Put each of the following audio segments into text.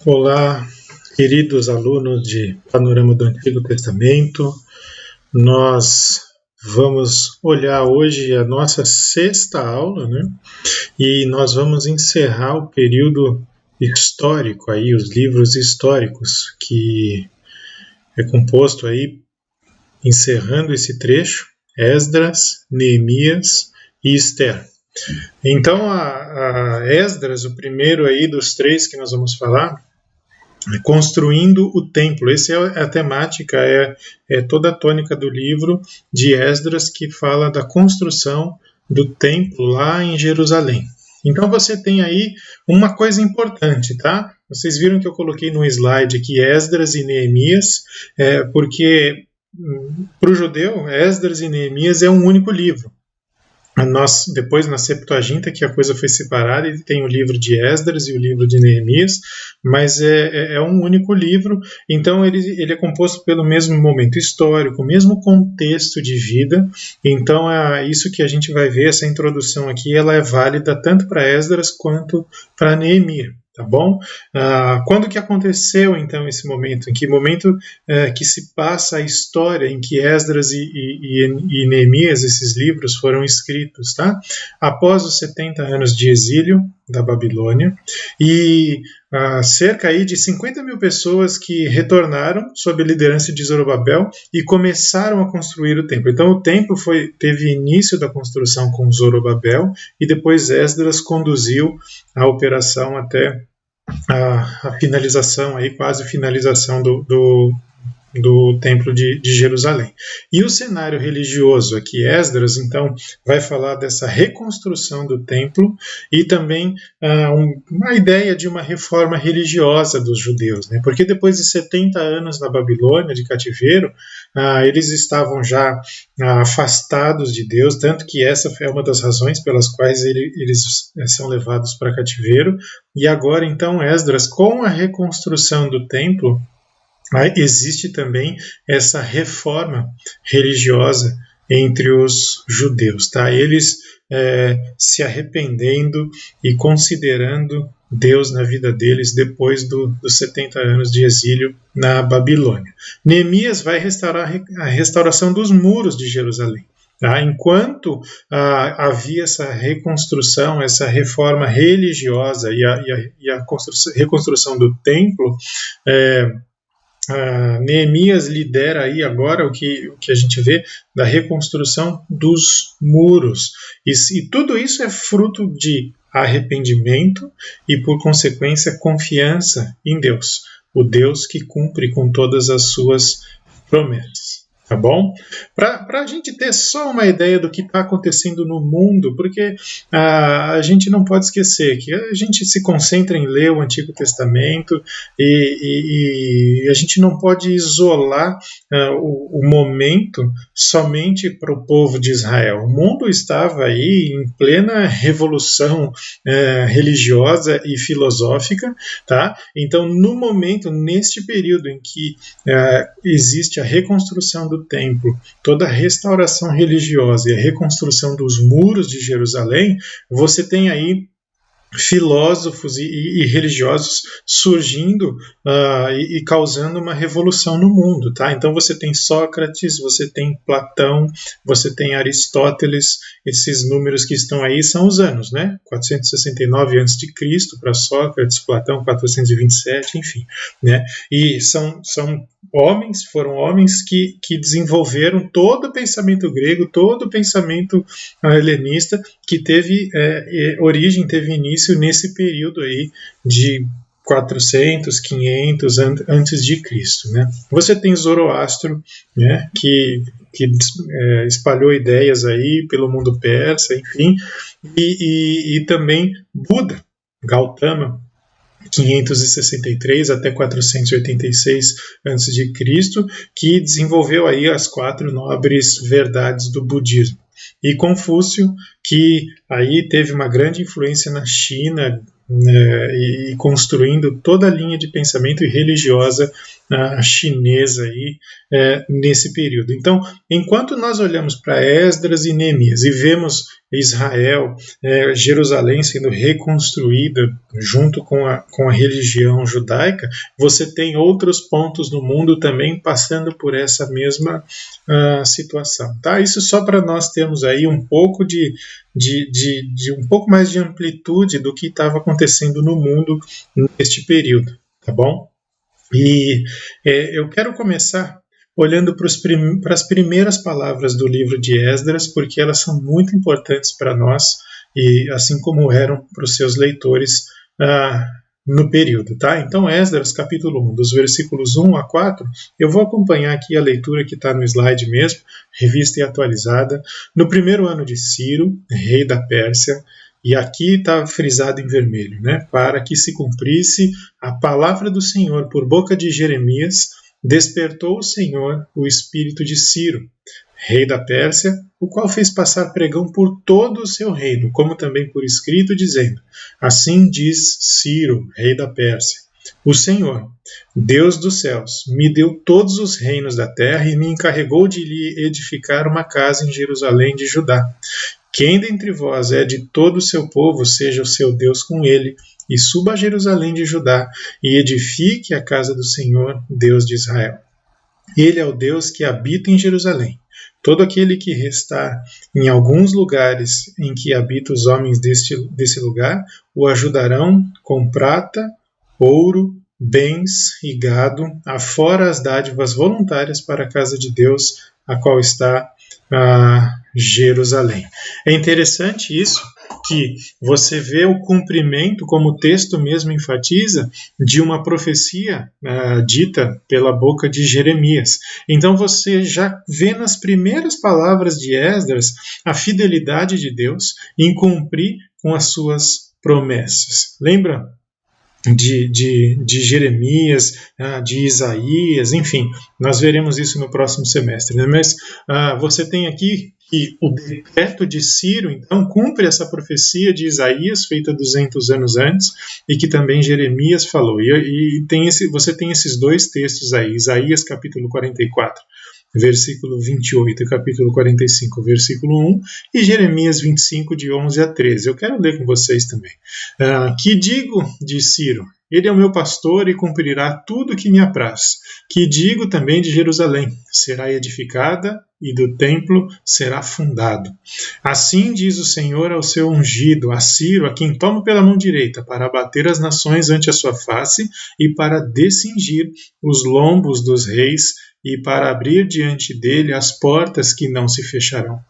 Olá, queridos alunos de Panorama do Antigo Testamento. Nós vamos olhar hoje a nossa sexta aula, né? E nós vamos encerrar o período histórico aí, os livros históricos, que é composto aí, encerrando esse trecho, Esdras, Neemias e Esther. Então, a Esdras, o primeiro aí dos três que nós vamos falar, construindo o templo. Essa é a temática, é toda a tônica do livro de Esdras, que fala da construção do templo lá em Jerusalém. Então você tem aí uma coisa importante, tá? Vocês viram que eu coloquei no slide aqui Esdras e Neemias, porque para o judeu, Esdras e Neemias é um único livro. Depois na Septuaginta, que a coisa foi separada, ele tem o livro de Esdras e o livro de Neemias, mas é um único livro, então ele é composto pelo mesmo momento histórico, mesmo contexto de vida. Então isso que a gente vai ver, essa introdução aqui, ela é válida tanto para Esdras quanto para Neemias. Tá bom? Quando que aconteceu, então, esse momento? Em que momento que se passa a história em que Esdras e Neemias, esses livros, foram escritos, tá? Após os 70 anos de exílio da Babilônia, e cerca aí de 50 mil pessoas que retornaram sob a liderança de Zorobabel e começaram a construir o templo. Então, o templo teve início da construção com Zorobabel, e depois Esdras conduziu a operação até a finalização, aí, quase finalização do Templo de Jerusalém. E o cenário religioso aqui, Esdras, então, vai falar dessa reconstrução do templo e também uma ideia de uma reforma religiosa dos judeus, né? Porque depois de 70 anos na Babilônia, de cativeiro, eles estavam já afastados de Deus, tanto que essa é uma das razões pelas quais eles são levados para cativeiro. E agora, então, Esdras, com a reconstrução do templo, existe também essa reforma religiosa entre os judeus, tá? Eles se arrependendo e considerando Deus na vida deles depois dos 70 anos de exílio na Babilônia. Neemias vai restaurar a restauração dos muros de Jerusalém. Tá? Enquanto havia essa reconstrução, essa reforma religiosa e a reconstrução do templo, Neemias lidera aí agora o que a gente vê da reconstrução dos muros. E tudo isso é fruto de arrependimento e, por consequência, confiança em Deus, o Deus que cumpre com todas as suas promessas. Tá bom? Para a gente ter só uma ideia do que está acontecendo no mundo, porque a gente não pode esquecer que a gente se concentra em ler o Antigo Testamento e a gente não pode isolar o momento somente para o povo de Israel. O mundo estava aí em plena revolução religiosa e filosófica, tá? Então, no momento, neste período em que existe a reconstrução do templo, toda a restauração religiosa e a reconstrução dos muros de Jerusalém, você tem aí filósofos e religiosos surgindo e causando uma revolução no mundo, tá? Então você tem Sócrates, você tem Platão, você tem Aristóteles. Esses números que estão aí são os anos, né? 469 a.C. para Sócrates, Platão 427, enfim, né? E foram homens que desenvolveram todo o pensamento grego, todo o pensamento helenista, que teve início nesse período aí de 400, 500 antes de Cristo, né? Você tem Zoroastro, né, que espalhou ideias aí pelo mundo persa, enfim, e também Buda, Gautama, 563 até 486 a.C., que desenvolveu aí as 4 nobres verdades do budismo. E Confúcio, que aí teve uma grande influência na China, e construindo toda a linha de pensamento religiosa chinesa aí, nesse período. Então, enquanto nós olhamos para Esdras e Neemias e vemos Israel, Jerusalém sendo reconstruída junto com a religião judaica, você tem outros pontos no mundo também passando por essa mesma situação. Tá? Isso só para nós termos aí um pouco de um pouco mais de amplitude do que estava acontecendo no mundo neste período, tá bom? E eu quero começar olhando para as primeiras palavras do livro de Esdras, porque elas são muito importantes para nós, e assim como eram para os seus leitores no período. Tá? Então, Esdras, capítulo 1, dos versículos 1 a 4, eu vou acompanhar aqui a leitura que está no slide mesmo, revista e atualizada. No primeiro ano de Ciro, rei da Pérsia, e aqui está frisado em vermelho, né? Para que se cumprisse a palavra do Senhor por boca de Jeremias, despertou o Senhor o espírito de Ciro, rei da Pérsia, o qual fez passar pregão por todo o seu reino, como também por escrito, dizendo: assim diz Ciro, rei da Pérsia: o Senhor, Deus dos céus, me deu todos os reinos da terra e me encarregou de lhe edificar uma casa em Jerusalém de Judá. Quem dentre vós é de todo o seu povo, seja o seu Deus com ele, e suba a Jerusalém de Judá, e edifique a casa do Senhor, Deus de Israel. Ele é o Deus que habita em Jerusalém. Todo aquele que restar em alguns lugares em que habitam os homens desse lugar, o ajudarão com prata, ouro, bens e gado, afora as dádivas voluntárias para a casa de Deus, a qual está Jerusalém. É interessante isso, que você vê o cumprimento, como o texto mesmo enfatiza, de uma profecia dita pela boca de Jeremias. Então você já vê nas primeiras palavras de Esdras a fidelidade de Deus em cumprir com as suas promessas. Lembra de Jeremias, de Isaías, enfim, nós veremos isso no próximo semestre, né? Mas você tem aqui que o decreto de Ciro, então, cumpre essa profecia de Isaías, feita 200 anos antes, e que também Jeremias falou. Você tem esses dois textos aí, Isaías capítulo 44, versículo 28, e capítulo 45, versículo 1, e Jeremias 25, de 11 a 13. Eu quero ler com vocês também. Que digo de Ciro? Ele é o meu pastor e cumprirá tudo que me apraz. Que digo também de Jerusalém? Será edificada e do templo será fundado. Assim diz o Senhor ao seu ungido, a Ciro, a quem tomo pela mão direita, para abater as nações ante a sua face e para descingir os lombos dos reis e para abrir diante dele as portas que não se fecharão.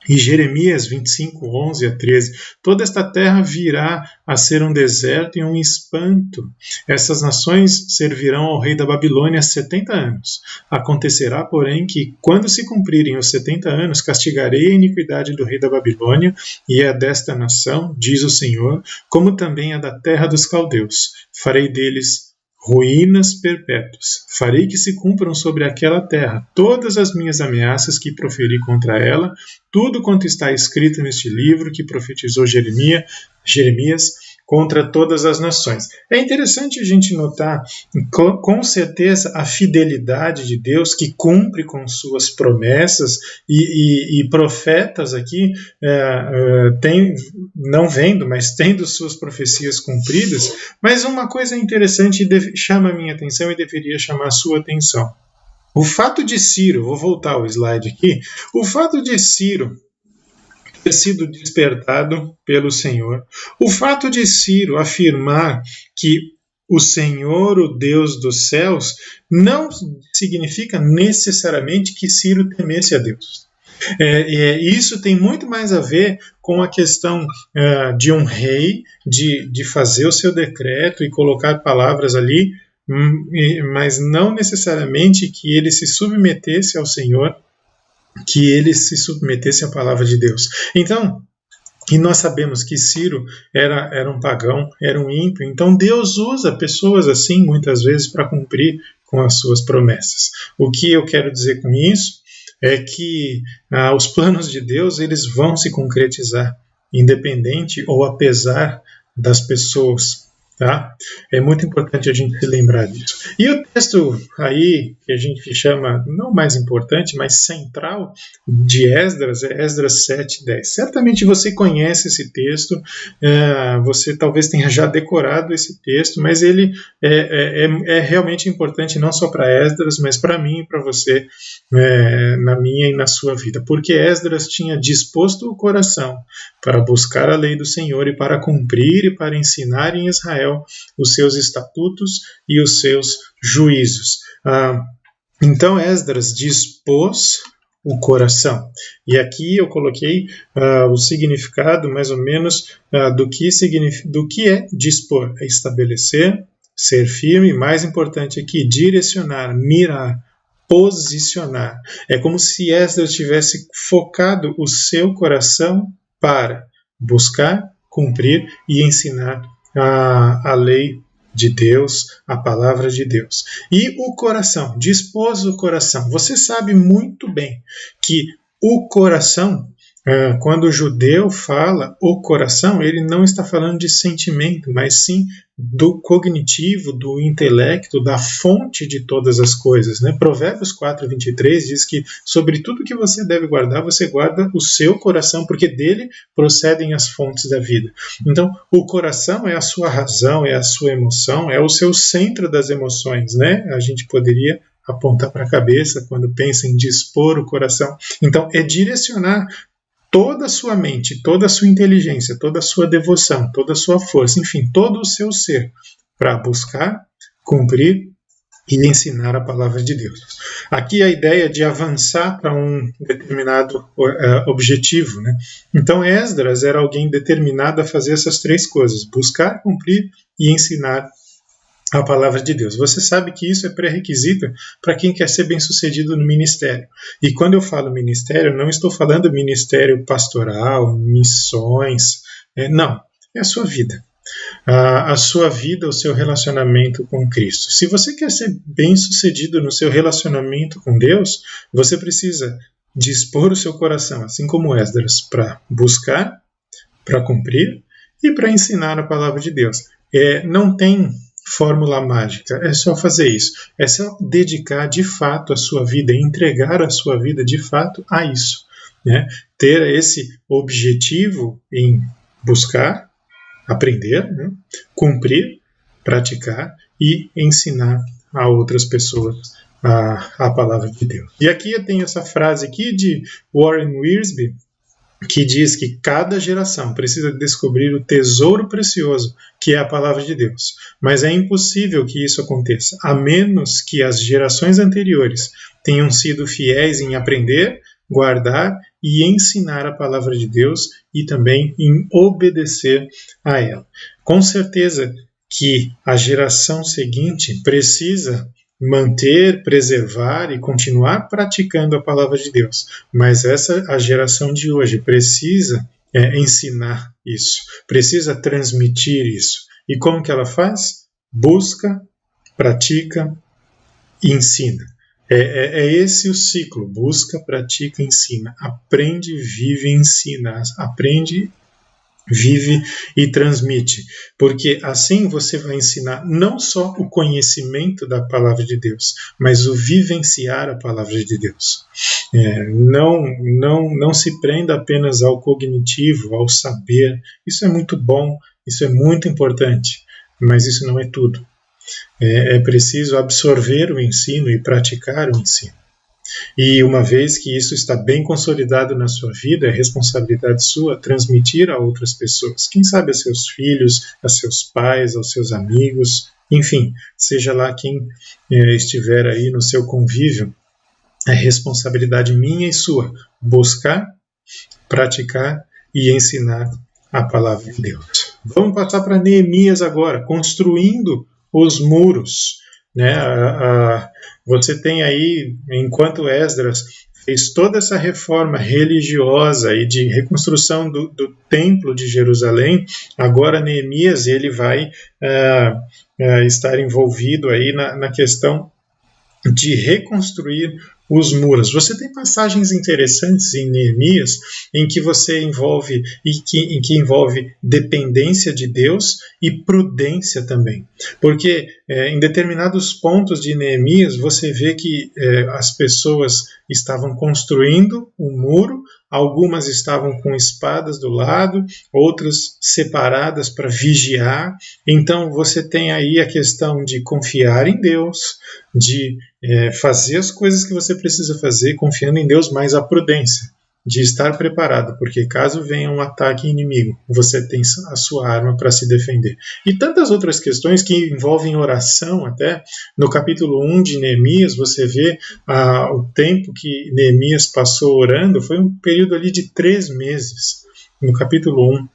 E Jeremias 25, 11 a 13, toda esta terra virá a ser um deserto e um espanto. Essas nações servirão ao rei da Babilônia 70 anos. Acontecerá, porém, que, quando se cumprirem os 70 anos, castigarei a iniquidade do rei da Babilônia e a desta nação, diz o Senhor, como também a da terra dos caldeus. Farei deles ruínas perpétuas. Farei que se cumpram sobre aquela terra todas as minhas ameaças que proferi contra ela, tudo quanto está escrito neste livro que profetizou Jeremias contra todas as nações. É interessante a gente notar, com certeza, a fidelidade de Deus que cumpre com suas promessas e profetas aqui, não vendo, mas tendo suas profecias cumpridas. Mas uma coisa interessante chama a minha atenção e deveria chamar a sua atenção. O fato de Ciro, vou voltar ao slide aqui, o fato de Ciro ter sido despertado pelo Senhor, o fato de Ciro afirmar que o Senhor, o Deus dos céus, não significa necessariamente que Ciro temesse a Deus. Isso tem muito mais a ver com a questão de um rei, de fazer o seu decreto e colocar palavras ali, mas não necessariamente que ele se submetesse ao Senhor, que ele se submetesse à palavra de Deus. Então, e nós sabemos que Ciro era um pagão, era um ímpio, então Deus usa pessoas assim muitas vezes para cumprir com as suas promessas. O que eu quero dizer com isso é que os planos de Deus eles vão se concretizar, independente ou apesar das pessoas. Tá? É muito importante a gente se lembrar disso. E o texto aí, que a gente chama, não mais importante, mas central de Esdras, é Esdras 7:10. Certamente você conhece esse texto, você talvez tenha já decorado esse texto, mas ele é realmente importante não só para Esdras, mas para mim e para você, na minha e na sua vida. Porque Esdras tinha disposto o coração para buscar a lei do Senhor e para cumprir e para ensinar em Israel os seus estatutos e os seus juízos. Então Esdras dispôs o coração. E aqui eu coloquei o significado, mais ou menos, do que é dispor, é estabelecer, ser firme, mais importante aqui, direcionar, mirar, posicionar. É como se Esdras tivesse focado o seu coração para buscar, cumprir e ensinar a lei de Deus, a palavra de Deus. E o coração, dispôs o coração. Você sabe muito bem que o coração, quando o judeu fala o coração, ele não está falando de sentimento, mas sim do cognitivo, do intelecto, da fonte de todas as coisas. Né? Provérbios 4:23 diz que sobre tudo que você deve guardar, você guarda o seu coração, porque dele procedem as fontes da vida. Então, o coração é a sua razão, é a sua emoção, é o seu centro das emoções. Né? A gente poderia apontar para a cabeça quando pensa em dispor o coração. Então, é direcionar toda a sua mente, toda a sua inteligência, toda a sua devoção, toda a sua força, enfim, todo o seu ser, para buscar, cumprir e ensinar a palavra de Deus. Aqui a ideia de avançar para um determinado objetivo. Né? Então Esdras era alguém determinado a fazer essas três coisas: buscar, cumprir e ensinar a palavra de Deus. Você sabe que isso é pré-requisito para quem quer ser bem-sucedido no ministério. E quando eu falo ministério, não estou falando ministério pastoral, missões. Não, é a sua vida. A sua vida, o seu relacionamento com Cristo. Se você quer ser bem-sucedido no seu relacionamento com Deus, você precisa dispor o seu coração, assim como Esdras, para buscar, para cumprir e para ensinar a palavra de Deus. Não tem fórmula mágica, é só fazer isso, é só dedicar de fato a sua vida, entregar a sua vida de fato a isso, né? Ter esse objetivo em buscar, aprender, né? Cumprir, praticar e ensinar a outras pessoas a palavra de Deus. E aqui eu tenho essa frase aqui de Warren Wiersbe, que diz que cada geração precisa descobrir o tesouro precioso que é a palavra de Deus. Mas é impossível que isso aconteça, a menos que as gerações anteriores tenham sido fiéis em aprender, guardar e ensinar a palavra de Deus e também em obedecer a ela. Com certeza que a geração seguinte precisa manter, preservar e continuar praticando a palavra de Deus. Mas a geração de hoje precisa ensinar isso, precisa transmitir isso. E como que ela faz? Busca, pratica e ensina. É esse o ciclo: busca, pratica, ensina. Aprende, vive e ensina. Aprende, vive e transmite, porque assim você vai ensinar não só o conhecimento da palavra de Deus, mas o vivenciar a palavra de Deus. Não se prenda apenas ao cognitivo, ao saber. Isso é muito bom, isso é muito importante, mas isso não é tudo. É preciso absorver o ensino e praticar o ensino. E uma vez que isso está bem consolidado na sua vida, é responsabilidade sua transmitir a outras pessoas. Quem sabe a seus filhos, a seus pais, aos seus amigos, enfim, seja lá quem estiver aí no seu convívio, é responsabilidade minha e sua buscar, praticar e ensinar a palavra de Deus. Vamos passar para Neemias agora, construindo os muros. Né? Você tem aí, enquanto Esdras fez toda essa reforma religiosa e de reconstrução do templo de Jerusalém, agora Neemias ele vai estar envolvido aí na questão de reconstruir os muros. Você tem passagens interessantes em Neemias em que você envolve em que envolve dependência de Deus e prudência também, porque em determinados pontos de Neemias você vê que as pessoas estavam construindo um muro, algumas estavam com espadas do lado, outras separadas para vigiar. Então você tem aí a questão de confiar em Deus, de fazer as coisas que você precisa fazer confiando em Deus, mas a prudência de estar preparado, porque caso venha um ataque inimigo, você tem a sua arma para se defender. E tantas outras questões que envolvem oração até. No capítulo 1 de Neemias, você vê o tempo que Neemias passou orando, foi um período ali de 3 meses. No capítulo 1,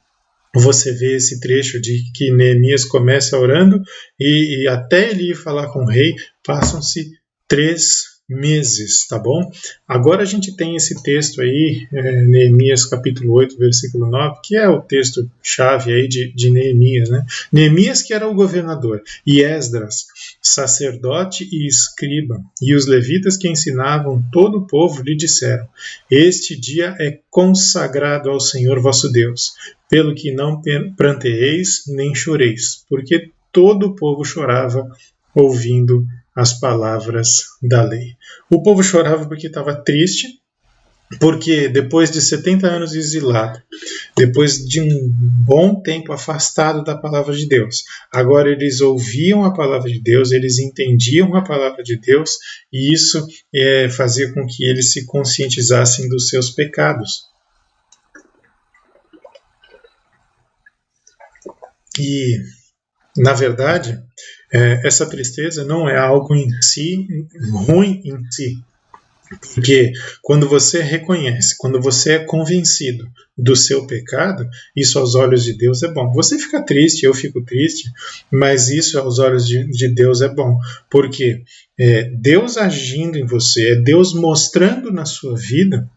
você vê esse trecho de que Neemias começa orando e até ele ir falar com o rei, passam-se 3 meses, tá bom? Agora a gente tem esse texto aí, Neemias capítulo 8, versículo 9, que é o texto chave aí de Neemias, né? Neemias que era o governador, e Esdras, sacerdote e escriba, e os levitas que ensinavam todo o povo lhe disseram: este dia é consagrado ao Senhor vosso Deus, pelo que não pranteeis nem choreis, porque todo o povo chorava ouvindo as palavras da lei. O povo chorava porque estava triste, porque depois de 70 anos exilado, depois de um bom tempo afastado da palavra de Deus, agora eles ouviam a palavra de Deus, eles entendiam a palavra de Deus, e isso fazia com que eles se conscientizassem dos seus pecados. E, na verdade, essa tristeza não é algo em si, ruim em si, porque quando você reconhece, quando você é convencido do seu pecado, isso aos olhos de Deus é bom. Você fica triste, eu fico triste, mas isso aos olhos de Deus é bom, porque Deus agindo em você, é Deus mostrando na sua vida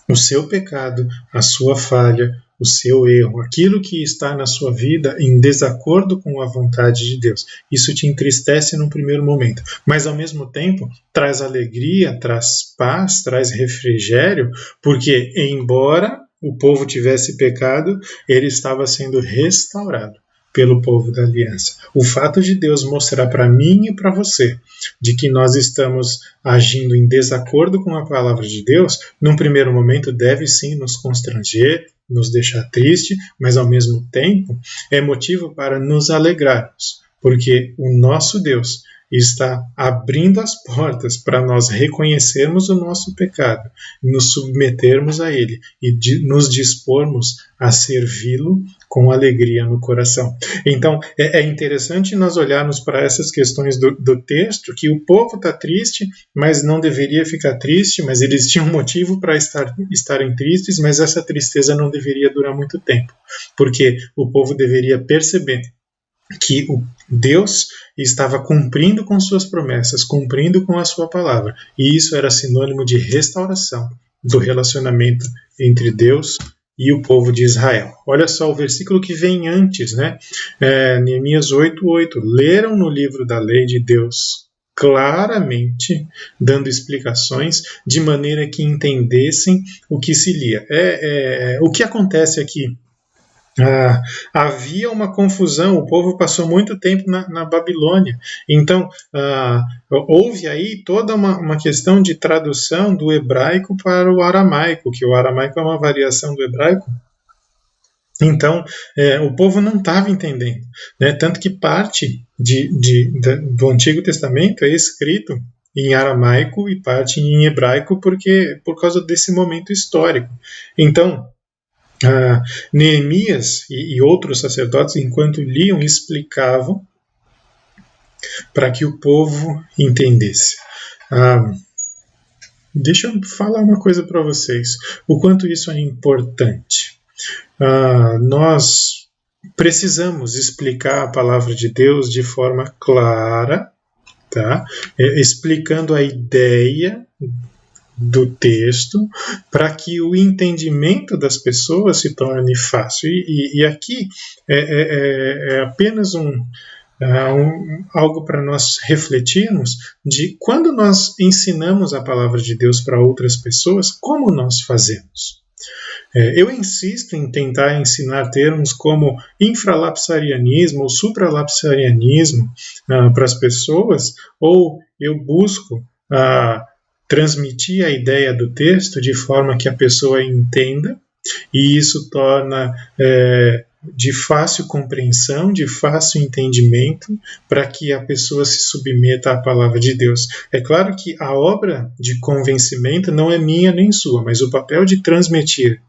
o seu pecado, a sua falha, o seu erro, aquilo que está na sua vida em desacordo com a vontade de Deus. Isso te entristece num primeiro momento, mas ao mesmo tempo traz alegria, traz paz, traz refrigério, porque embora o povo tivesse pecado, ele estava sendo restaurado pelo povo da aliança. O fato de Deus mostrar para mim e para você de que nós estamos agindo em desacordo com a palavra de Deus, num primeiro momento deve sim nos constranger, nos deixar triste, mas ao mesmo tempo é motivo para nos alegrarmos, porque o nosso Deus está abrindo as portas para nós reconhecermos o nosso pecado, nos submetermos a Ele e nos dispormos a servi-lo com alegria no coração. Então, é interessante nós olharmos para essas questões do texto, que o povo está triste, mas não deveria ficar triste, mas eles tinham motivo para estarem tristes, mas essa tristeza não deveria durar muito tempo, porque o povo deveria perceber que o Deus estava cumprindo com suas promessas, cumprindo com a sua palavra, e isso era sinônimo de restauração do relacionamento entre Deus e o povo de Israel. Olha só o versículo que vem antes, né? Neemias 8:8. Leram no livro da lei de Deus claramente, dando explicações de maneira que entendessem o que se lia. O que acontece aqui? Havia uma confusão, o povo passou muito tempo na Babilônia, então houve aí toda uma questão de tradução do hebraico para o aramaico, que o aramaico é uma variação do hebraico. Então o povo não estava entendendo, né? Tanto que parte do Antigo Testamento é escrito em aramaico e parte em hebraico por causa desse momento histórico. Então Neemias e outros sacerdotes, enquanto liam, explicavam para que o povo entendesse. Deixa eu falar uma coisa para vocês, o quanto isso é importante. Nós precisamos explicar a palavra de Deus de forma clara, tá? Explicando a ideia do texto, para que o entendimento das pessoas se torne fácil. E aqui é apenas algo para nós refletirmos de quando nós ensinamos a palavra de Deus para outras pessoas, como nós fazemos. Eu insisto em tentar ensinar termos como infralapsarianismo ou supralapsarianismo para as pessoas, ou eu busco transmitir a ideia do texto de forma que a pessoa entenda, e isso torna de fácil compreensão, de fácil entendimento, para que a pessoa se submeta à palavra de Deus. É claro que a obra de convencimento não é minha nem sua, mas o papel de transmitir,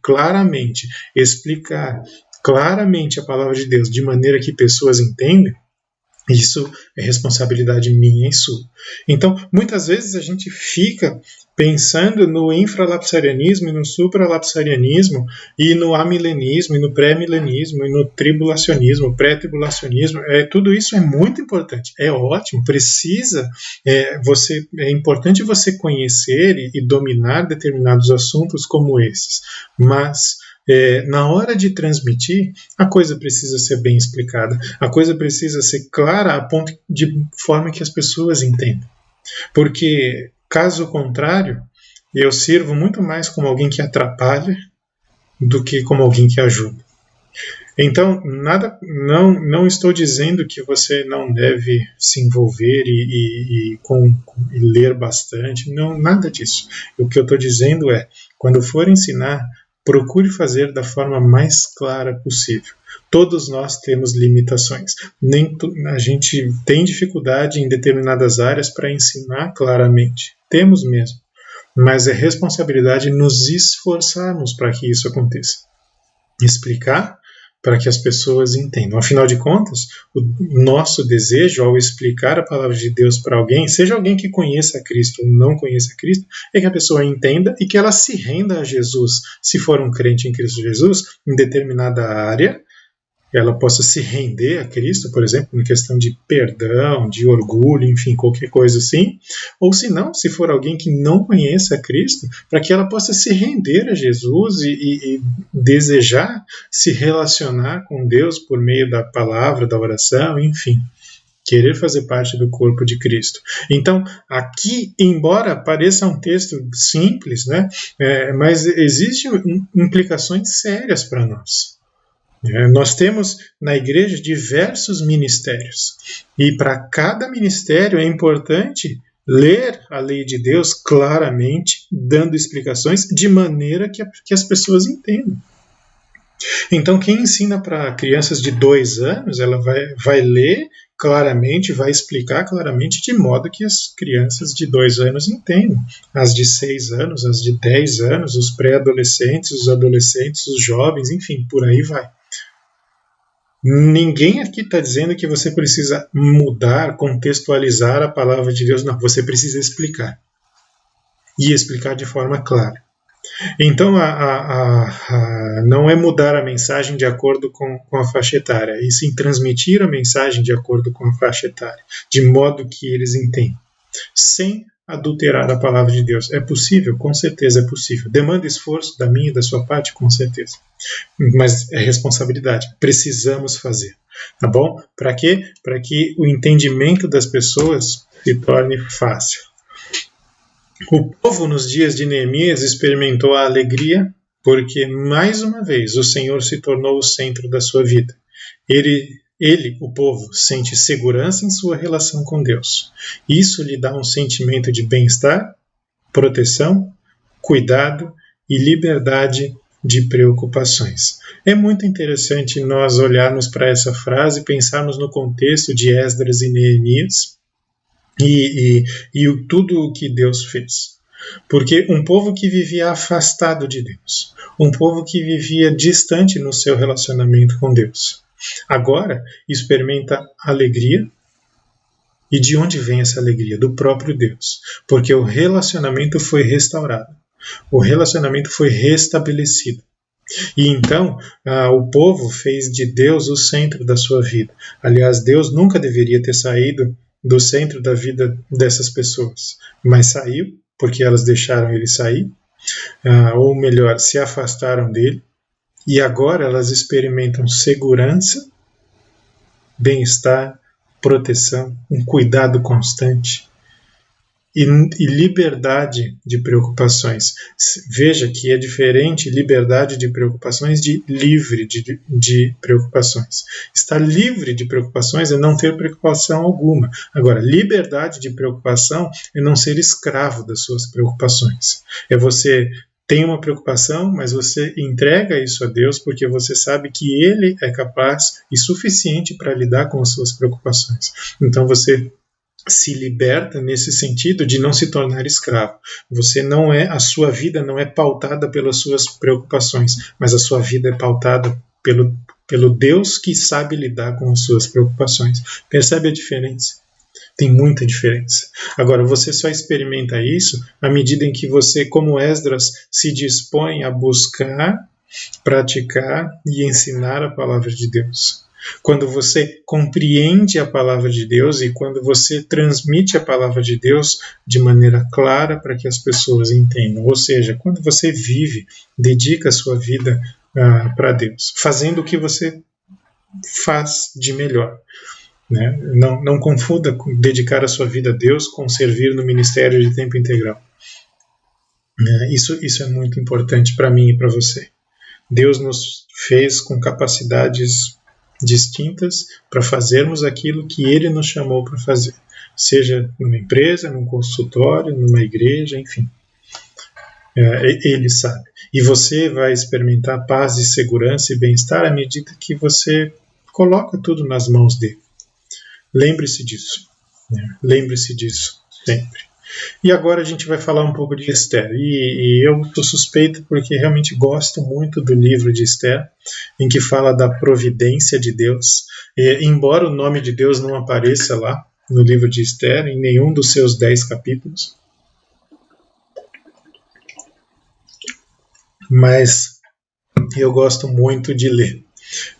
claramente, explicar claramente a palavra de Deus, de maneira que pessoas entendem, isso é responsabilidade minha e sua. Então, muitas vezes a gente fica pensando no infralapsarianismo e no supralapsarianismo e no amilenismo e no pré-milenismo e no tribulacionismo, pré-tribulacionismo. Tudo isso é muito importante, é ótimo, é importante você conhecer e dominar determinados assuntos como esses, mas na hora de transmitir, a coisa precisa ser bem explicada, a coisa precisa ser clara a ponto de forma que as pessoas entendam. Porque, caso contrário, eu sirvo muito mais como alguém que atrapalha do que como alguém que ajuda. Então, não estou dizendo que você não deve se envolver e ler bastante, não, nada disso. O que eu estou dizendo é, quando for ensinar, procure fazer da forma mais clara possível. Todos nós temos limitações. A gente tem dificuldade em determinadas áreas para ensinar claramente. Temos mesmo. Mas é responsabilidade nos esforçarmos para que isso aconteça. Explicar para que as pessoas entendam. Afinal de contas, o nosso desejo ao explicar a palavra de Deus para alguém, seja alguém que conheça Cristo ou não conheça Cristo, é que a pessoa entenda e que ela se renda a Jesus. Se for um crente em Cristo Jesus, em determinada área, ela possa se render a Cristo, por exemplo, em questão de perdão, de orgulho, enfim, qualquer coisa assim. Ou se não, se for alguém que não conheça a Cristo, para que ela possa se render a Jesus e desejar se relacionar com Deus por meio da palavra, da oração, enfim. Querer fazer parte do corpo de Cristo. Então, aqui, embora pareça um texto simples, né, mas existem implicações sérias para nós. Nós temos na igreja diversos ministérios, e para cada ministério é importante ler a lei de Deus claramente, dando explicações de maneira que as pessoas entendam. Então, quem ensina para crianças de 2 anos, ela vai ler claramente, vai explicar claramente, de modo que as crianças de 2 anos entendam. As de 6 anos, as de 10 anos, os pré-adolescentes, os adolescentes, os jovens, enfim, por aí vai. Ninguém aqui está dizendo que você precisa mudar, contextualizar a palavra de Deus. Não, você precisa explicar. E explicar de forma clara. Então, não é mudar a mensagem de acordo com a faixa etária, e sim transmitir a mensagem de acordo com a faixa etária, de modo que eles entendam, sem adulterar a palavra de Deus. É possível? Com certeza é possível. Demanda esforço da minha e da sua parte? Com certeza. Mas é responsabilidade. Precisamos fazer. Tá bom? Para quê? Para que o entendimento das pessoas se torne fácil. O povo, nos dias de Neemias, experimentou a alegria porque, mais uma vez, o Senhor se tornou o centro da sua vida. Ele, o povo, sente segurança em sua relação com Deus. Isso lhe dá um sentimento de bem-estar, proteção, cuidado e liberdade de preocupações. É muito interessante nós olharmos para essa frase e pensarmos no contexto de Esdras e Neemias e tudo o que Deus fez. Porque um povo que vivia afastado de Deus, um povo que vivia distante no seu relacionamento com Deus, agora experimenta alegria. E de onde vem essa alegria? Do próprio Deus. Porque o relacionamento foi restaurado. O relacionamento foi restabelecido. E então, o povo fez de Deus o centro da sua vida. Aliás, Deus nunca deveria ter saído do centro da vida dessas pessoas. Mas saiu, porque elas deixaram ele sair. Ou melhor, se afastaram dele. E agora elas experimentam segurança bem-estar, proteção, um cuidado constante e liberdade de preocupações. Veja que é diferente liberdade de preocupações de livre de preocupações. Estar livre de preocupações é não ter preocupação alguma. Agora, liberdade de preocupação é não ser escravo das suas preocupações. É você tem uma preocupação, mas você entrega isso a Deus porque você sabe que Ele é capaz e suficiente para lidar com as suas preocupações. Então você se liberta nesse sentido de não se tornar escravo. A sua vida não é pautada pelas suas preocupações, mas a sua vida é pautada pelo Deus que sabe lidar com as suas preocupações. Percebe a diferença? Tem muita diferença. Agora, você só experimenta isso à medida em que você, como Esdras, se dispõe a buscar, praticar e ensinar a palavra de Deus. Quando você compreende a palavra de Deus e quando você transmite a palavra de Deus de maneira clara para que as pessoas entendam. Ou seja, quando você vive, dedica a sua vida para Deus, fazendo o que você faz de melhor. Né? Não confunda dedicar a sua vida a Deus com servir no ministério de tempo integral. Isso é muito importante para mim e para você. Deus nos fez com capacidades distintas para fazermos aquilo que Ele nos chamou para fazer, seja numa empresa, num consultório, numa igreja, enfim. Ele sabe. E você vai experimentar paz e segurança e bem-estar à medida que você coloca tudo nas mãos dele. Lembre-se disso. Né? Lembre-se disso sempre. E agora a gente vai falar um pouco de Esther. E eu estou suspeito porque realmente gosto muito do livro de Esther, em que fala da providência de Deus. Embora o nome de Deus não apareça lá no livro de Esther, em nenhum dos seus 10 capítulos. Mas eu gosto muito de ler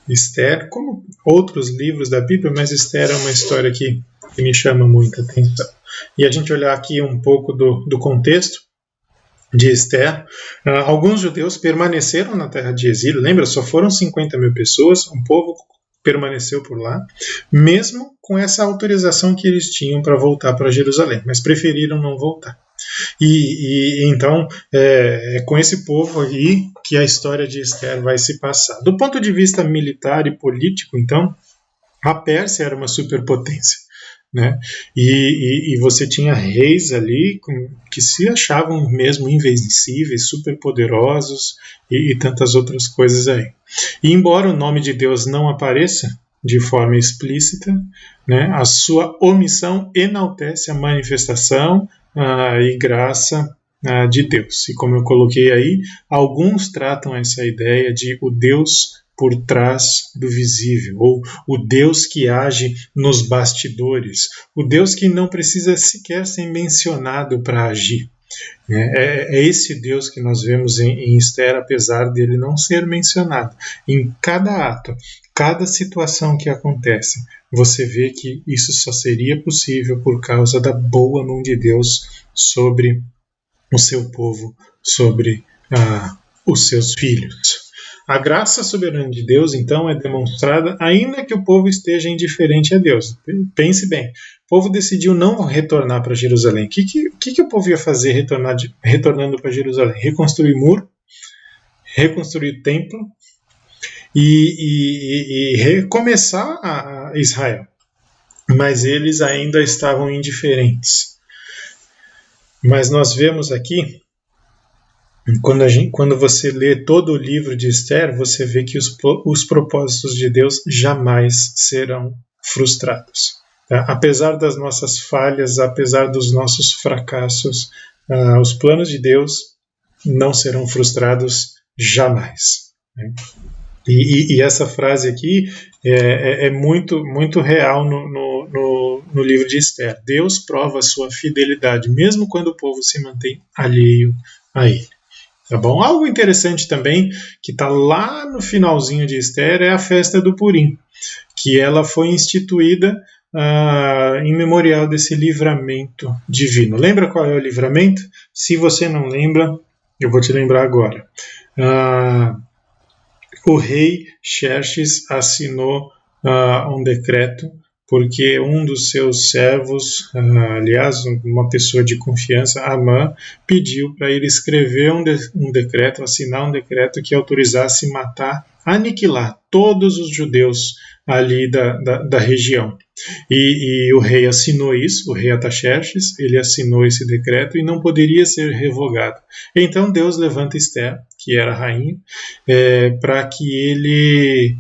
Esther, como outros livros da Bíblia, mas Esther é uma história que me chama muita atenção. E a gente olhar aqui um pouco do contexto de Esther, alguns judeus permaneceram na terra de exílio, lembra, só foram 50 mil pessoas, um povo permaneceu por lá, mesmo com essa autorização que eles tinham para voltar para Jerusalém, mas preferiram não voltar. E então é com esse povo aí que a história de Esther vai se passar. Do ponto de vista militar e político, então, a Pérsia era uma superpotência. Né? E você tinha reis ali que se achavam mesmo invencíveis, superpoderosos e tantas outras coisas aí. E embora o nome de Deus não apareça de forma explícita, né, a sua omissão enaltece a manifestação e graça de Deus. E como eu coloquei aí, alguns tratam essa ideia de o Deus por trás do visível, ou o Deus que age nos bastidores, o Deus que não precisa sequer ser mencionado para agir. É esse Deus que nós vemos em Esther, apesar dele não ser mencionado. Em cada ato, cada situação que acontece, você vê que isso só seria possível por causa da boa mão de Deus sobre o seu povo, sobre os seus filhos. A graça soberana de Deus, então, é demonstrada ainda que o povo esteja indiferente a Deus. Pense bem, o povo decidiu não retornar para Jerusalém. O que o povo ia fazer retornando para Jerusalém? Reconstruir muro, reconstruir templo e recomeçar a Israel. Mas eles ainda estavam indiferentes. Mas nós vemos aqui, quando você lê todo o livro de Esther, você vê que os propósitos de Deus jamais serão frustrados. Tá? Apesar das nossas falhas, apesar dos nossos fracassos, os planos de Deus não serão frustrados jamais. Né? E essa frase aqui é muito, muito real no livro de Esther. Deus prova a sua fidelidade, mesmo quando o povo se mantém alheio a ele. Tá bom? Algo interessante também, que está lá no finalzinho de Esther, é a festa do Purim, que ela foi instituída em memorial desse livramento divino. Lembra qual é o livramento? Se você não lembra, eu vou te lembrar agora. O rei Xerxes assinou um decreto, porque um dos seus servos, aliás, uma pessoa de confiança, Amã, pediu para ele escrever um decreto, assinar um decreto que autorizasse matar, aniquilar todos os judeus ali da região. E o rei assinou isso, o rei Ataxerxes, ele assinou esse decreto e não poderia ser revogado. Então Deus levanta Ester, que era a rainha, para que ele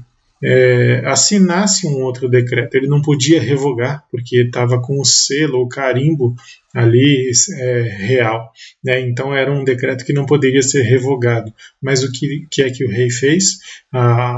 assinasse um outro decreto. Ele não podia revogar, porque estava com o selo, o carimbo ali real. Né? Então era um decreto que não poderia ser revogado. Mas o que é que o rei fez?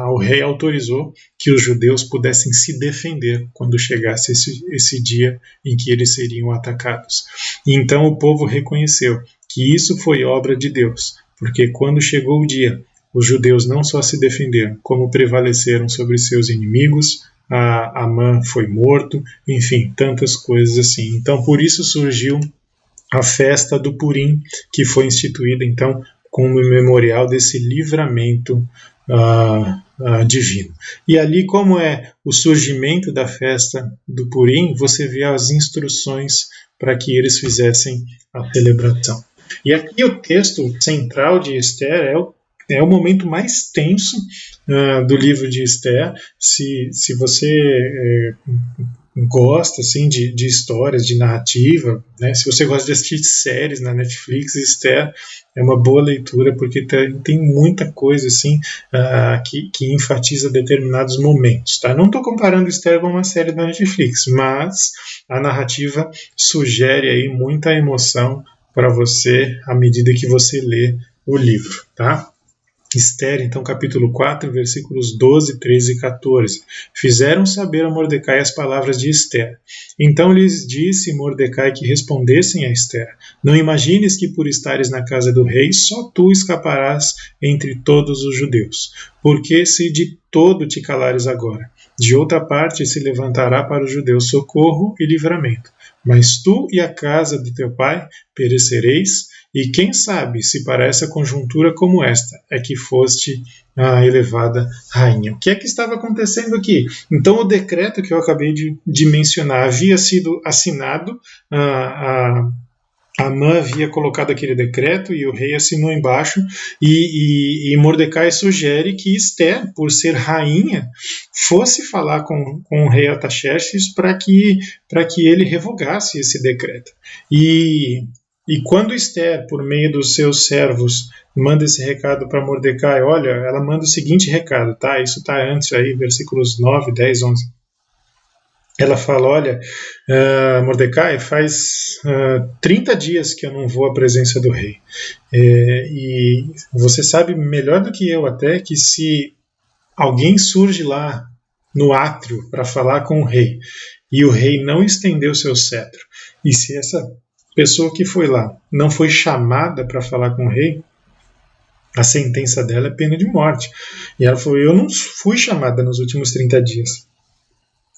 O rei autorizou que os judeus pudessem se defender quando chegasse esse dia em que eles seriam atacados. E então o povo reconheceu que isso foi obra de Deus, porque quando chegou o dia, os judeus não só se defenderam, como prevaleceram sobre seus inimigos, Amã foi morto, enfim, tantas coisas assim. Então, por isso surgiu a festa do Purim, que foi instituída, então, como memorial desse livramento divino. E ali, como é o surgimento da festa do Purim, você vê as instruções para que eles fizessem a celebração. E aqui o texto central de Ester é o momento mais tenso do livro de Ester. Se você gosta assim, de histórias, de narrativa, né? Se você gosta de assistir séries na Netflix, Ester é uma boa leitura, porque tem muita coisa assim, que enfatiza determinados momentos. Tá? Não estou comparando Ester com uma série da Netflix, mas a narrativa sugere aí muita emoção para você à medida que você lê o livro. Tá? Ester, então, capítulo 4, versículos 12, 13 e 14. Fizeram saber a Mordecai as palavras de Ester. Então lhes disse Mordecai que respondessem a Ester: Não imagines que por estares na casa do rei, só tu escaparás entre todos os judeus. Porque se de todo te calares agora, de outra parte se levantará para os judeus socorro e livramento. Mas tu e a casa de teu pai perecereis, e quem sabe se para essa conjuntura como esta é que foste a elevada rainha. O que é que estava acontecendo aqui? Então o decreto que eu acabei de mencionar havia sido assinado, Amã havia colocado aquele decreto e o rei assinou embaixo, e Mordecai sugere que Ester, por ser rainha, fosse falar com o rei Ataxerxes para que ele revogasse esse decreto. E quando Ester, por meio dos seus servos, manda esse recado para Mordecai, olha, ela manda o seguinte recado, tá? Isso está antes aí, versículos 9, 10, 11. Ela fala, olha, Mordecai, faz 30 dias que eu não vou à presença do rei. E você sabe melhor do que eu até que se alguém surge lá no átrio para falar com o rei, e o rei não estendeu seu cetro, e se essa pessoa que foi lá não foi chamada para falar com o rei, a sentença dela é pena de morte. E ela falou, eu não fui chamada nos últimos 30 dias.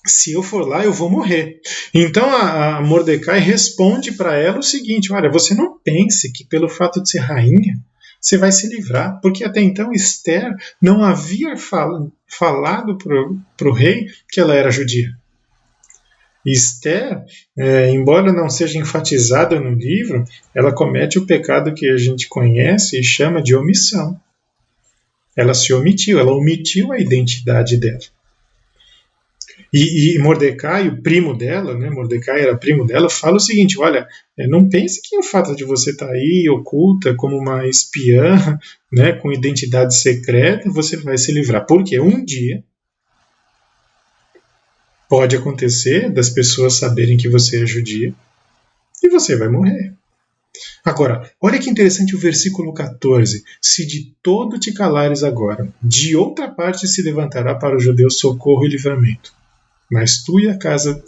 Se eu for lá, eu vou morrer. Então a Mordecai responde para ela o seguinte, olha, você não pense que pelo fato de ser rainha, você vai se livrar, porque até então Ester não havia falado para o rei que ela era judia. Ester, embora não seja enfatizada no livro, ela comete o pecado que a gente conhece e chama de omissão. Ela se omitiu, ela omitiu a identidade dela. E Mordecai, o primo dela, né, Mordecai era primo dela, fala o seguinte, olha, não pense que o fato de você estar aí oculta como uma espiã, né, com identidade secreta, você vai se livrar. Porque um dia pode acontecer das pessoas saberem que você é judia e você vai morrer. Agora, olha que interessante o versículo 14. Se de todo te calares agora, de outra parte se levantará para os judeus socorro e livramento. Mas tu e a casa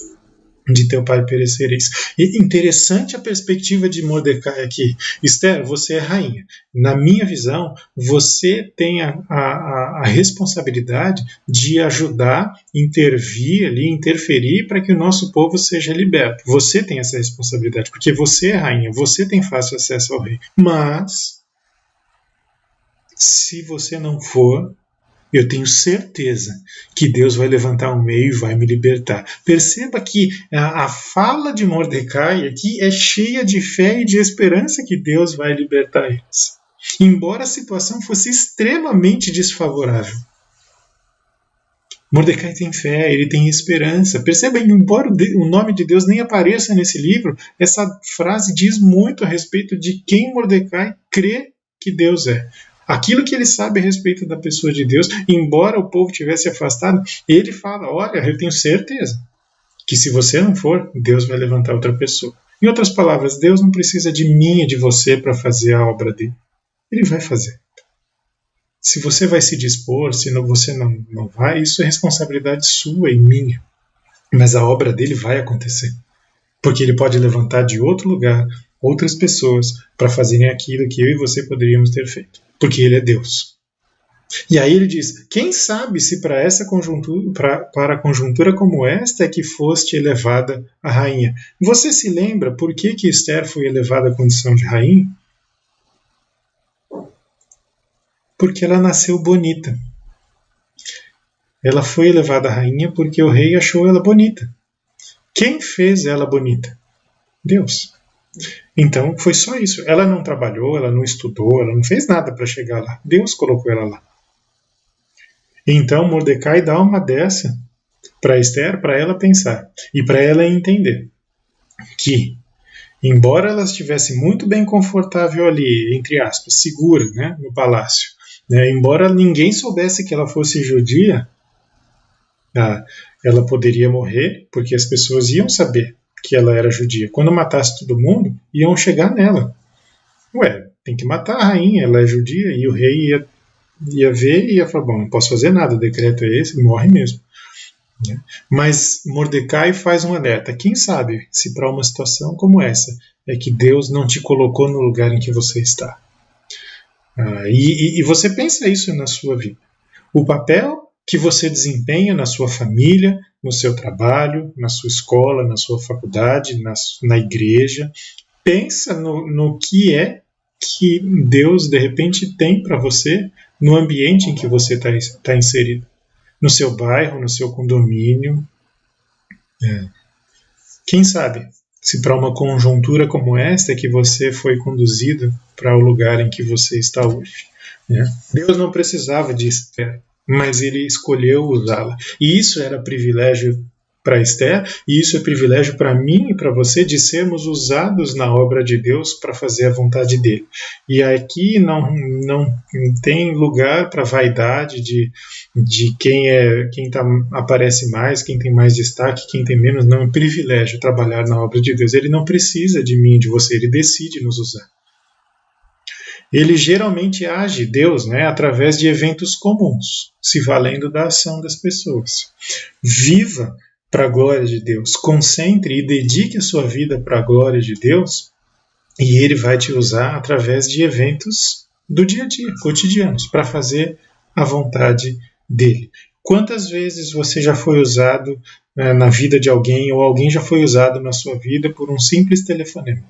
de teu pai perecereis. E interessante a perspectiva de Mordecai aqui. Ester, você é rainha. Na minha visão, você tem a responsabilidade de ajudar, interferir para que o nosso povo seja liberto. Você tem essa responsabilidade, porque você é rainha, você tem fácil acesso ao rei. Mas, se você não for, eu tenho certeza que Deus vai levantar um meio e vai me libertar. Perceba que a fala de Mordecai aqui é cheia de fé e de esperança que Deus vai libertar eles. Embora a situação fosse extremamente desfavorável. Mordecai tem fé, ele tem esperança. Perceba, embora o nome de Deus nem apareça nesse livro, essa frase diz muito a respeito de quem Mordecai crê que Deus é. Aquilo que ele sabe a respeito da pessoa de Deus, embora o povo tivesse afastado, ele fala, olha, eu tenho certeza que se você não for, Deus vai levantar outra pessoa. Em outras palavras, Deus não precisa de mim e de você para fazer a obra dele. Ele vai fazer. Se você vai se dispor, se você não vai, isso é responsabilidade sua e minha. Mas a obra dele vai acontecer. Porque ele pode levantar de outro lugar outras pessoas para fazerem aquilo que eu e você poderíamos ter feito. Porque ele é Deus. E aí ele diz, quem sabe se para essa conjuntura, para a conjuntura como esta é que foste elevada a rainha. Você se lembra por que Esther foi elevada à condição de rainha? Porque ela nasceu bonita. Ela foi elevada a rainha porque o rei achou ela bonita. Quem fez ela bonita? Deus. Então foi só isso. Ela não trabalhou, ela não estudou, ela não fez nada para chegar lá. Deus colocou ela lá. Então Mordecai dá uma dessa para Esther, para ela pensar e para ela entender que, embora ela estivesse muito bem confortável ali, entre aspas, segura, né, no palácio, né, embora ninguém soubesse que ela fosse judia, ela poderia morrer porque as pessoas iam saber que ela era judia. Quando matasse todo mundo, iam chegar nela. Ué, tem que matar a rainha, ela é judia, e o rei ia ver e ia falar, bom, não posso fazer nada, o decreto é esse, morre mesmo. Mas Mordecai faz um alerta. Quem sabe se para uma situação como essa é que Deus não te colocou no lugar em que você está. E você pensa isso na sua vida. O papel que você desempenha na sua família, no seu trabalho, na sua escola, na sua faculdade, na igreja. Pensa no que é que Deus, de repente, tem para você no ambiente em que você está inserido. No seu bairro, no seu condomínio. Quem sabe se para uma conjuntura como esta é que você foi conduzido para o lugar em que você está hoje. Deus não precisava de Esther, mas ele escolheu usá-la. E isso era privilégio para Esther, e isso é privilégio para mim e para você de sermos usados na obra de Deus para fazer a vontade dele. E aqui não tem lugar para vaidade de quem aparece mais, quem tem mais destaque, quem tem menos. Não, é um privilégio trabalhar na obra de Deus. Ele não precisa de mim e de você, ele decide nos usar. Ele geralmente age, Deus, através de eventos comuns, se valendo da ação das pessoas. Viva para a glória de Deus, concentre e dedique a sua vida para a glória de Deus, e Ele vai te usar através de eventos do dia a dia, cotidianos, para fazer a vontade dEle. Quantas vezes você já foi usado na vida de alguém, ou alguém já foi usado na sua vida por um simples telefonema?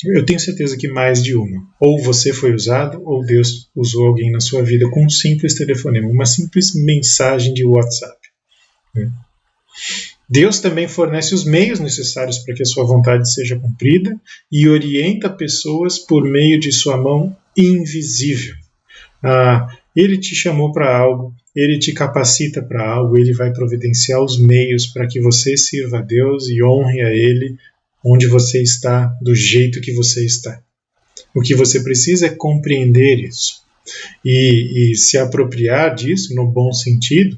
Eu tenho certeza que mais de uma. Ou você foi usado, ou Deus usou alguém na sua vida com um simples telefonema, uma simples mensagem de WhatsApp. Deus também fornece os meios necessários para que a sua vontade seja cumprida e orienta pessoas por meio de sua mão invisível. Ele te chamou para algo, ele te capacita para algo, ele vai providenciar os meios para que você sirva a Deus e honre a Ele onde você está, do jeito que você está. O que você precisa é compreender isso e se apropriar disso no bom sentido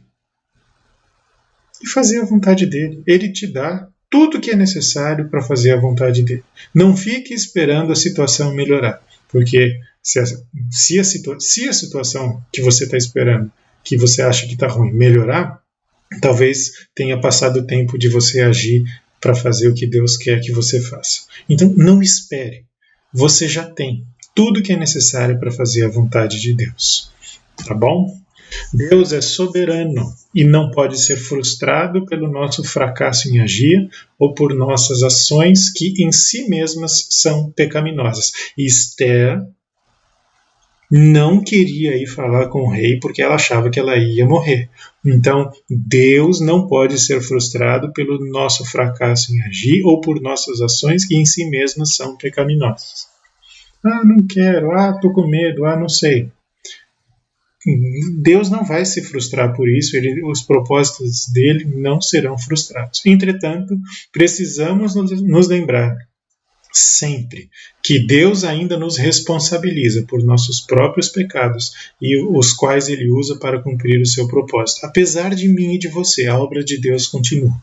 e fazer a vontade dele. Ele te dá tudo o que é necessário para fazer a vontade dele. Não fique esperando a situação melhorar, porque se a situação que você está esperando, que você acha que está ruim, melhorar, talvez tenha passado o tempo de você agir para fazer o que Deus quer que você faça. Então, não espere. Você já tem tudo que é necessário para fazer a vontade de Deus. Tá bom? Deus é soberano e não pode ser frustrado pelo nosso fracasso em agir ou por nossas ações que em si mesmas são pecaminosas. Esther não queria ir falar com o rei porque ela achava que ela ia morrer. Então, Deus não pode ser frustrado pelo nosso fracasso em agir ou por nossas ações que em si mesmas são pecaminosas. Não quero, tô com medo, não sei. Deus não vai se frustrar por isso, os propósitos dele não serão frustrados. Entretanto, precisamos nos lembrar sempre que Deus ainda nos responsabiliza por nossos próprios pecados e os quais ele usa para cumprir o seu propósito. Apesar de mim e de você, a obra de Deus continua.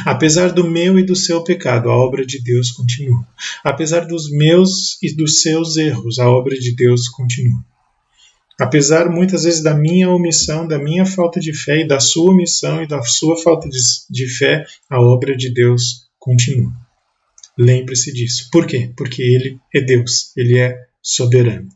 Apesar do meu e do seu pecado, a obra de Deus continua. Apesar dos meus e dos seus erros, a obra de Deus continua. Apesar muitas vezes da minha omissão, da minha falta de fé e da sua omissão e da sua falta de fé, a obra de Deus continua. Lembre-se disso. Por quê? Porque ele é Deus, ele é soberano.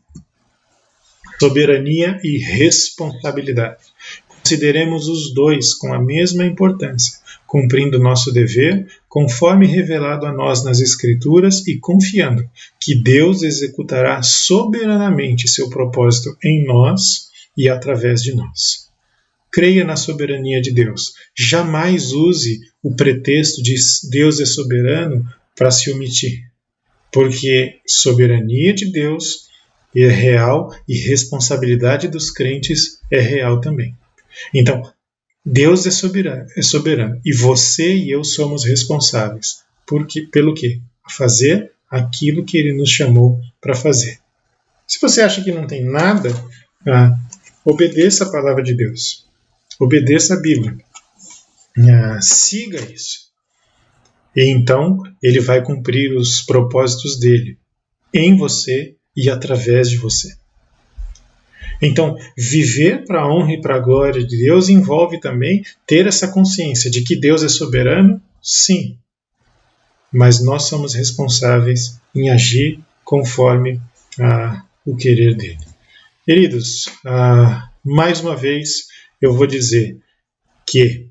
Soberania e responsabilidade. Consideremos os dois com a mesma importância, cumprindo nosso dever, conforme revelado a nós nas Escrituras e confiando que Deus executará soberanamente seu propósito em nós e através de nós. Creia na soberania de Deus. Jamais use o pretexto de Deus é soberano para se omitir, porque soberania de Deus é real e responsabilidade dos crentes é real também. Então, Deus é soberano e você e eu somos responsáveis pelo quê? Fazer aquilo que ele nos chamou para fazer. Se você acha que não tem nada, obedeça a palavra de Deus, obedeça a Bíblia, siga isso. E então ele vai cumprir os propósitos dele em você e através de você. Então, viver para a honra e para a glória de Deus envolve também ter essa consciência de que Deus é soberano, sim, mas nós somos responsáveis em agir conforme o querer dele. Queridos, mais uma vez eu vou dizer que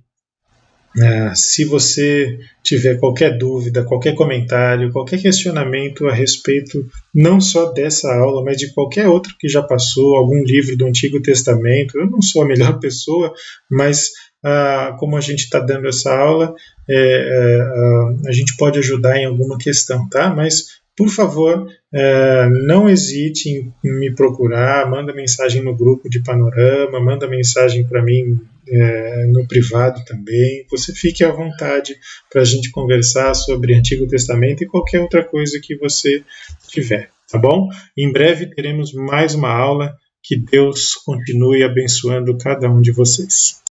se você tiver qualquer dúvida, qualquer comentário, qualquer questionamento a respeito não só dessa aula, mas de qualquer outro que já passou, algum livro do Antigo Testamento, eu não sou a melhor pessoa, mas como a gente está dando essa aula, a gente pode ajudar em alguma questão, tá? Mas, por favor, não hesite em me procurar, manda mensagem no grupo de Panorama, manda mensagem para mim no privado também. Você fique à vontade para a gente conversar sobre Antigo Testamento e qualquer outra coisa que você tiver, tá bom? Em breve teremos mais uma aula. Que Deus continue abençoando cada um de vocês.